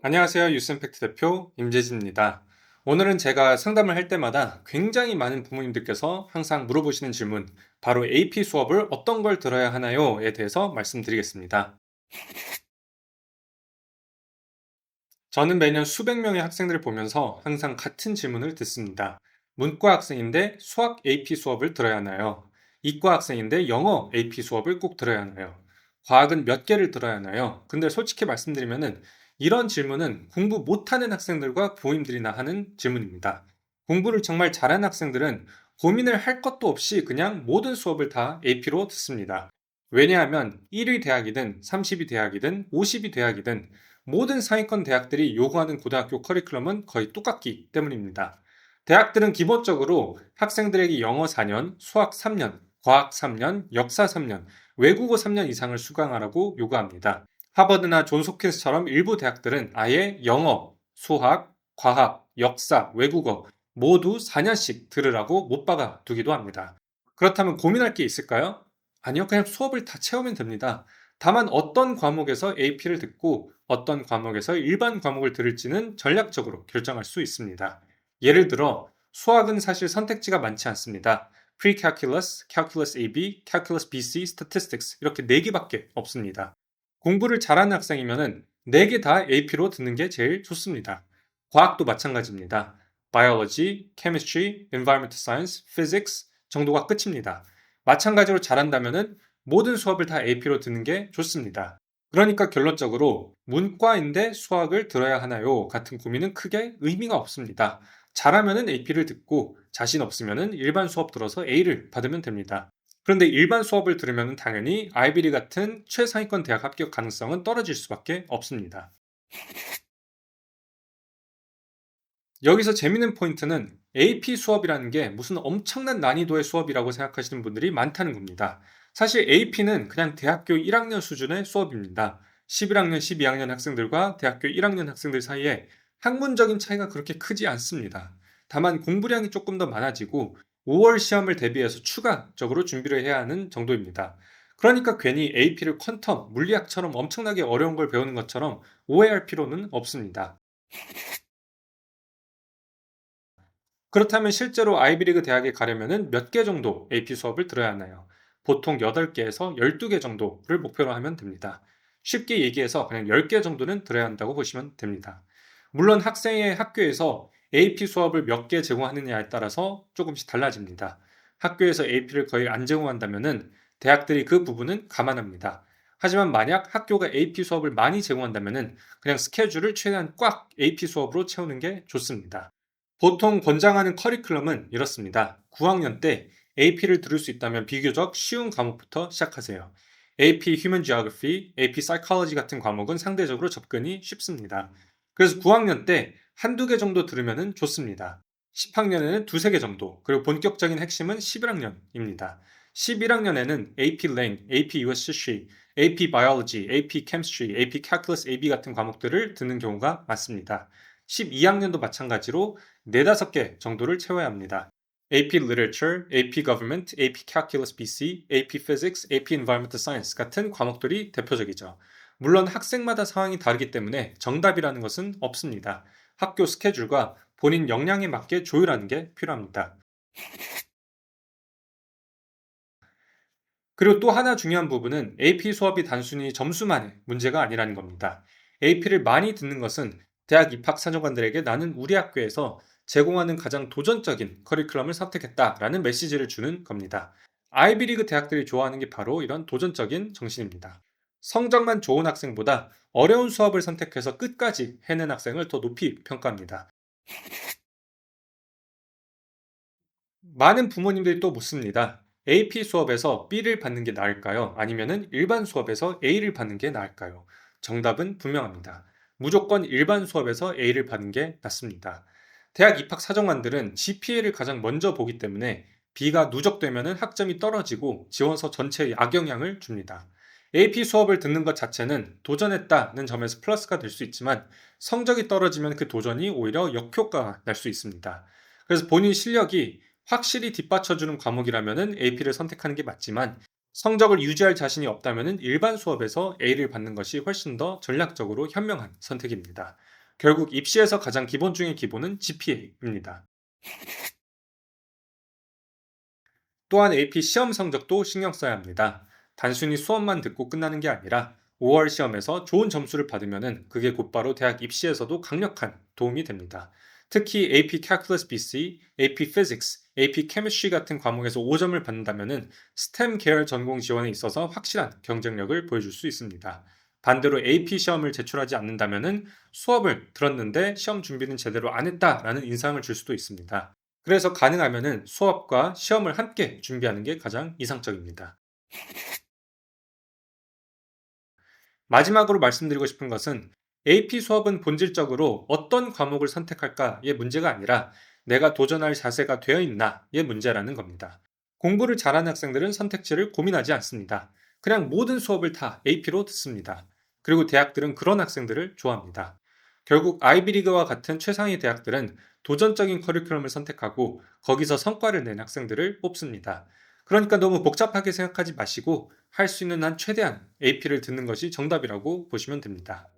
안녕하세요. 유스임팩트 대표 임재진입니다. 오늘은 제가 상담을 할 때마다 굉장히 많은 부모님들께서 항상 물어보시는 질문, 바로 AP 수업을 어떤 걸 들어야 하나요?에 대해서 말씀드리겠습니다. 저는 매년 수백 명의 학생들을 보면서 항상 같은 질문을 듣습니다. 문과 학생인데 수학 AP 수업을 들어야 하나요? 이과 학생인데 영어 AP 수업을 꼭 들어야 하나요? 과학은 몇 개를 들어야 하나요? 근데 솔직히 말씀드리면은 이런 질문은 공부 못하는 학생들과 부모님들이나 하는 질문입니다. 공부를 정말 잘하는 학생들은 고민을 할 것도 없이 그냥 모든 수업을 다 AP로 듣습니다. 왜냐하면 1위 대학이든 30위 대학이든 50위 대학이든 모든 상위권 대학들이 요구하는 고등학교 커리큘럼은 거의 똑같기 때문입니다. 대학들은 기본적으로 학생들에게 영어 4년, 수학 3년, 과학 3년, 역사 3년, 외국어 3년 이상을 수강하라고 요구합니다. 하버드나 존스홉킨스처럼 일부 대학들은 아예 영어, 수학, 과학, 역사, 외국어 모두 4년씩 들으라고 못 박아 두기도 합니다. 그렇다면 고민할 게 있을까요? 아니요, 그냥 수업을 다 채우면 됩니다. 다만 어떤 과목에서 AP를 듣고 어떤 과목에서 일반 과목을 들을지는 전략적으로 결정할 수 있습니다. 예를 들어 수학은 사실 선택지가 많지 않습니다. Pre-Calculus, Calculus AB, Calculus BC, Statistics 이렇게 4개밖에 없습니다. 공부를 잘하는 학생이면 4개 다 AP로 듣는 게 제일 좋습니다. 과학도 마찬가지입니다. Biology, Chemistry, Environmental Science, Physics 정도가 끝입니다. 마찬가지로 잘한다면 모든 수업을 다 AP로 듣는 게 좋습니다. 그러니까 결론적으로 문과인데 수학을 들어야 하나요? 같은 고민은 크게 의미가 없습니다. 잘하면 AP를 듣고 자신 없으면 일반 수업 들어서 A를 받으면 됩니다. 그런데 일반 수업을 들으면 당연히 아이비리 같은 최상위권 대학 합격 가능성은 떨어질 수밖에 없습니다. 여기서 재밌는 포인트는 AP 수업이라는 게 무슨 엄청난 난이도의 수업이라고 생각하시는 분들이 많다는 겁니다. 사실 AP는 그냥 대학교 1학년 수준의 수업입니다. 11학년, 12학년 학생들과 대학교 1학년 학생들 사이에 학문적인 차이가 그렇게 크지 않습니다. 다만 공부량이 조금 더 많아지고 5월 시험을 대비해서 추가적으로 준비를 해야 하는 정도입니다. 그러니까 괜히 AP를 퀀텀, 물리학처럼 엄청나게 어려운 걸 배우는 것처럼 오해할 필요는 없습니다. 그렇다면 실제로 아이비리그 대학에 가려면 몇 개 정도 AP 수업을 들어야 하나요? 보통 8개에서 12개 정도를 목표로 하면 됩니다. 쉽게 얘기해서 그냥 10개 정도는 들어야 한다고 보시면 됩니다. 물론 학생의 학교에서 AP 수업을 몇 개 제공하느냐에 따라서 조금씩 달라집니다. 학교에서 AP를 거의 안 제공한다면 대학들이 그 부분은 감안합니다. 하지만 만약 학교가 AP 수업을 많이 제공한다면 그냥 스케줄을 최대한 꽉 AP 수업으로 채우는 게 좋습니다. 보통 권장하는 커리큘럼은 이렇습니다. 9학년 때 AP를 들을 수 있다면 비교적 쉬운 과목부터 시작하세요. AP Human Geography, AP Psychology 같은 과목은 상대적으로 접근이 쉽습니다. 그래서 9학년 때 한두 개 정도 들으면 좋습니다. 10학년에는 두세 개 정도, 그리고 본격적인 핵심은 11학년입니다. 11학년에는 AP Lang, AP US History, AP Biology, AP Chemistry, AP Calculus AB 같은 과목들을 듣는 경우가 많습니다. 12학년도 마찬가지로 4~5개 정도를 채워야 합니다. AP Literature, AP Government, AP Calculus BC, AP Physics, AP Environmental Science 같은 과목들이 대표적이죠. 물론 학생마다 상황이 다르기 때문에 정답이라는 것은 없습니다. 학교 스케줄과 본인 역량에 맞게 조율하는 게 필요합니다. 그리고 또 하나 중요한 부분은 AP 수업이 단순히 점수만의 문제가 아니라는 겁니다. AP를 많이 듣는 것은 대학 입학 사정관들에게 나는 우리 학교에서 제공하는 가장 도전적인 커리큘럼을 선택했다라는 메시지를 주는 겁니다. 아이비리그 대학들이 좋아하는 게 바로 이런 도전적인 정신입니다. 성적만 좋은 학생보다 어려운 수업을 선택해서 끝까지 해낸 학생을 더 높이 평가합니다. 많은 부모님들이 또 묻습니다. AP 수업에서 B를 받는 게 나을까요? 아니면 일반 수업에서 A를 받는 게 나을까요? 정답은 분명합니다. 무조건 일반 수업에서 A를 받는 게 낫습니다. 대학 입학 사정관들은 GPA를 가장 먼저 보기 때문에 B가 누적되면 학점이 떨어지고 지원서 전체에 악영향을 줍니다. AP 수업을 듣는 것 자체는 도전했다는 점에서 플러스가 될 수 있지만 성적이 떨어지면 그 도전이 오히려 역효과가 날 수 있습니다. 그래서 본인 실력이 확실히 뒷받쳐주는 과목이라면 AP를 선택하는 게 맞지만 성적을 유지할 자신이 없다면 일반 수업에서 A를 받는 것이 훨씬 더 전략적으로 현명한 선택입니다. 결국 입시에서 가장 기본 중의 기본은 GPA입니다. 또한 AP 시험 성적도 신경 써야 합니다. 단순히 수업만 듣고 끝나는 게 아니라 5월 시험에서 좋은 점수를 받으면 그게 곧바로 대학 입시에서도 강력한 도움이 됩니다. 특히 AP Calculus BC, AP Physics, AP Chemistry 같은 과목에서 5점을 받는다면 STEM 계열 전공 지원에 있어서 확실한 경쟁력을 보여줄 수 있습니다. 반대로 AP 시험을 제출하지 않는다면 수업을 들었는데 시험 준비는 제대로 안 했다라는 인상을 줄 수도 있습니다. 그래서 가능하면 수업과 시험을 함께 준비하는 게 가장 이상적입니다. 마지막으로 말씀드리고 싶은 것은 AP 수업은 본질적으로 어떤 과목을 선택할까의 문제가 아니라 내가 도전할 자세가 되어 있나의 문제라는 겁니다. 공부를 잘하는 학생들은 선택지를 고민하지 않습니다. 그냥 모든 수업을 다 AP로 듣습니다. 그리고 대학들은 그런 학생들을 좋아합니다. 결국 아이비리그와 같은 최상위 대학들은 도전적인 커리큘럼을 선택하고 거기서 성과를 낸 학생들을 뽑습니다. 그러니까 너무 복잡하게 생각하지 마시고 할 수 있는 한 최대한 AP를 듣는 것이 정답이라고 보시면 됩니다.